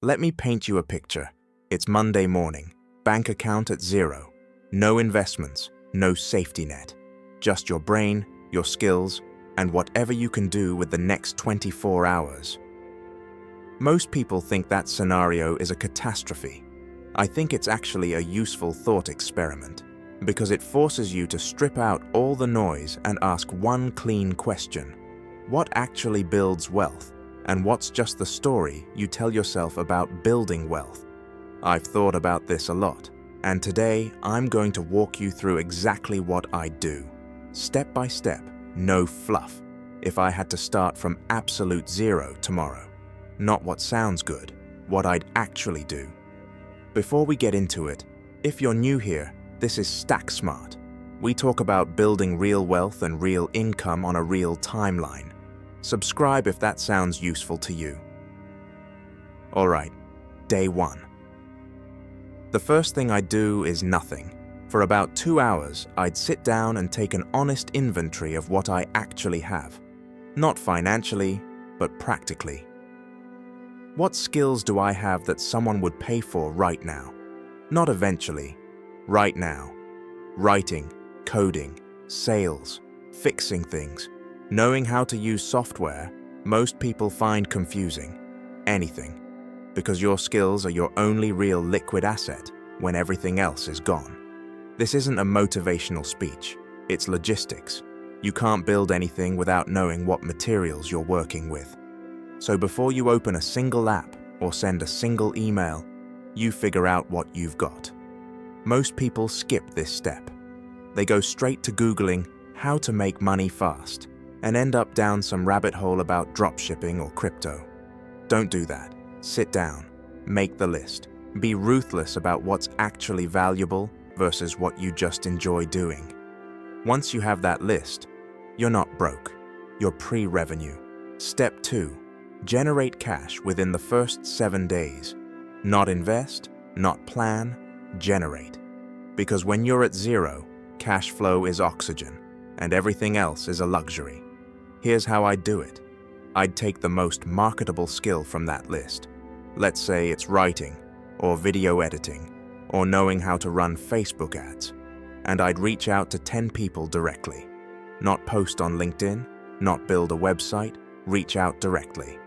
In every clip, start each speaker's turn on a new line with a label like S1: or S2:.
S1: Let me paint you a picture. It's Monday morning, bank account at zero, no investments, no safety net, just your brain, your skills, and whatever you can do with the next 24 hours. Most people think that scenario is a catastrophe. I think it's actually a useful thought experiment, because it forces you to strip out all the noise and ask one clean question. What actually builds wealth, and what's just the story you tell yourself about building wealth? I've thought about this a lot, and today I'm going to walk you through exactly what I do. Step by step, no fluff, if I had to start from absolute zero tomorrow. Not what sounds good, what I'd actually do. Before we get into it, if you're new here, this is StackSmart. We talk about building real wealth and real income on a real timeline. Subscribe if that sounds useful to you. Alright, day one. The first thing I'd do is nothing. For about 2 hours, I'd sit down and take an honest inventory of what I actually have. Not financially, but practically. What skills do I have that someone would pay for right now? Not eventually, right now. Writing, coding, sales, fixing things, knowing how to use software, most people find confusing. Anything. Because your skills are your only real liquid asset when everything else is gone. This isn't a motivational speech, it's logistics. You can't build anything without knowing what materials you're working with. So before you open a single app or send a single email, you figure out what you've got. Most people skip this step. They go straight to Googling how to make money fast and end up down some rabbit hole about dropshipping or crypto. Don't do that. Sit down, make the list. Be ruthless about what's actually valuable versus what you just enjoy doing. Once you have that list, you're not broke. You're pre-revenue. Step 2. Generate cash within the first 7 days. Not invest, not plan, generate. Because when you're at zero, cash flow is oxygen, and everything else is a luxury. Here's how I'd do it. I'd take the most marketable skill from that list. Let's say it's writing, or video editing, or knowing how to run Facebook ads, and I'd reach out to 10 people directly. Not post on LinkedIn, not build a website, reach out directly.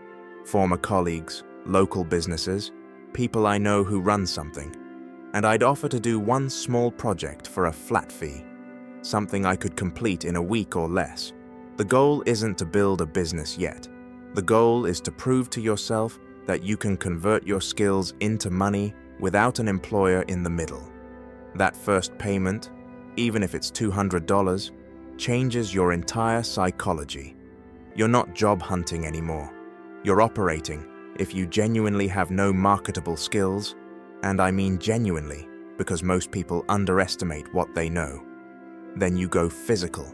S1: Former colleagues, local businesses, people I know who run something, and I'd offer to do one small project for a flat fee, something I could complete in a week or less. The goal isn't to build a business yet. The goal is to prove to yourself that you can convert your skills into money without an employer in the middle. That first payment, even if it's $200, changes your entire psychology. You're not job hunting anymore. You're operating if you genuinely have no marketable skills, and I mean genuinely because most people underestimate what they know. Then you go physical.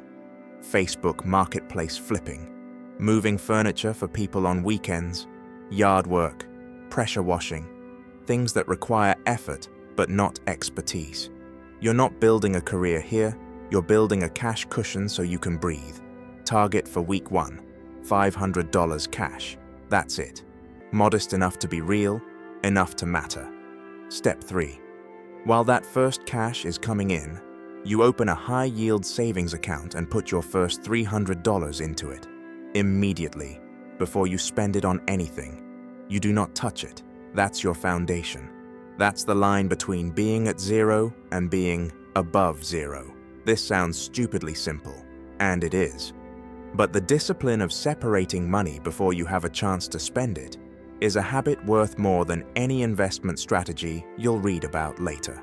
S1: Facebook marketplace flipping, moving furniture for people on weekends, yard work, pressure washing, things that require effort but not expertise. You're not building a career here, you're building a cash cushion so you can breathe. Target for week 1, $500 cash. That's it. Modest enough to be real, enough to matter. Step 3. While that first cash is coming in, you open a high-yield savings account and put your first $300 into it. Immediately, before you spend it on anything. You do not touch it. That's your foundation. That's the line between being at zero and being above zero. This sounds stupidly simple, and it is. But the discipline of separating money before you have a chance to spend it is a habit worth more than any investment strategy you'll read about later.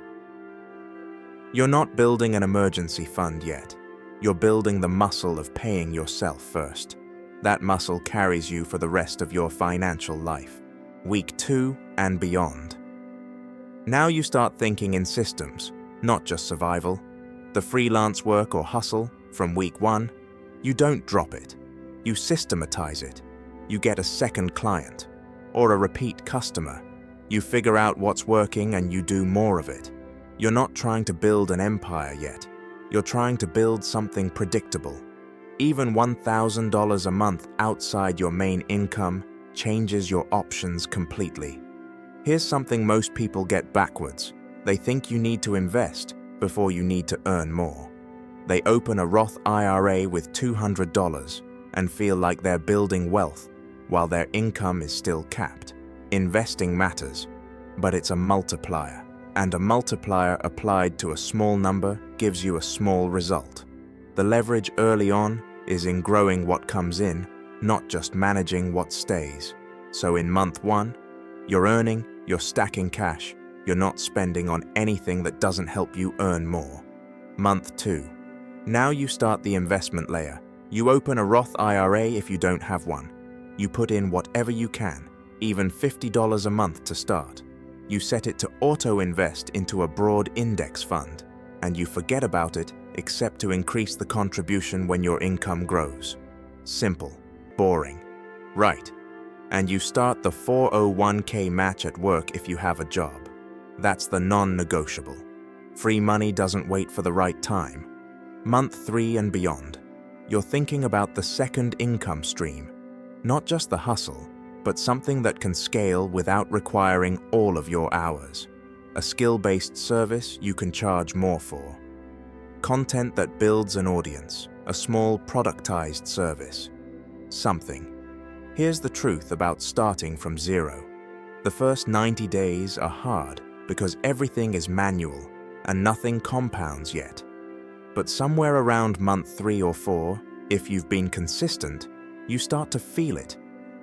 S1: You're not building an emergency fund yet. You're building the muscle of paying yourself first. That muscle carries you for the rest of your financial life, week 2 and beyond. Now you start thinking in systems, not just survival. The freelance work or hustle from week 1, you don't drop it. You systematize it. You get a second client or a repeat customer. You figure out what's working and you do more of it. You're not trying to build an empire yet. You're trying to build something predictable. Even $1,000 a month outside your main income changes your options completely. Here's something most people get backwards. They think you need to invest before you need to earn more. They open a Roth IRA with $200 and feel like they're building wealth while their income is still capped. Investing matters, but it's a multiplier, and a multiplier applied to a small number gives you a small result. The leverage early on is in growing what comes in, not just managing what stays. So in month 1, you're earning, you're stacking cash, you're not spending on anything that doesn't help you earn more. Month 2, now you start the investment layer. You open a Roth IRA if you don't have one. You put in whatever you can, even $50 a month to start. You set it to auto-invest into a broad index fund, and you forget about it except to increase the contribution when your income grows. Simple, boring, right? And you start the 401k match at work if you have a job. That's the non-negotiable. Free money doesn't wait for the right time. Month 3 and beyond, you're thinking about the second income stream, not just the hustle, but something that can scale without requiring all of your hours. A skill-based service you can charge more for. Content that builds an audience, a small productized service. Something. Here's the truth about starting from zero. The first 90 days are hard because everything is manual and nothing compounds yet. But somewhere around month 3 or 4, if you've been consistent, you start to feel it.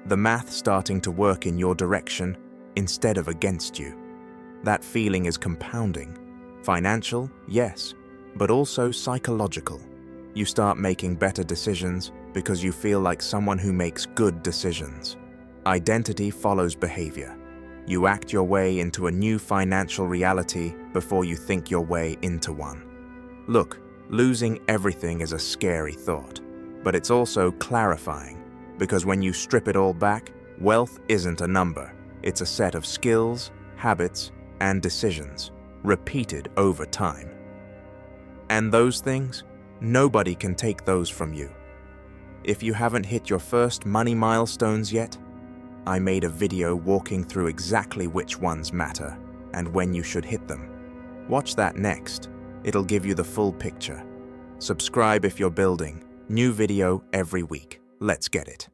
S1: The math starting to work in your direction instead of against you. That feeling is compounding. Financial, yes, but also psychological. You start making better decisions because you feel like someone who makes good decisions. Identity follows behavior. You act your way into a new financial reality before you think your way into one. Look, losing everything is a scary thought, but it's also clarifying, because when you strip it all back, wealth isn't a number. It's a set of skills, habits, and decisions, repeated over time. And those things, nobody can take those from you. If you haven't hit your first money milestones yet, I made a video walking through exactly which ones matter and when you should hit them. Watch that next. It'll give you the full picture. Subscribe if you're building. New video every week. Let's get it.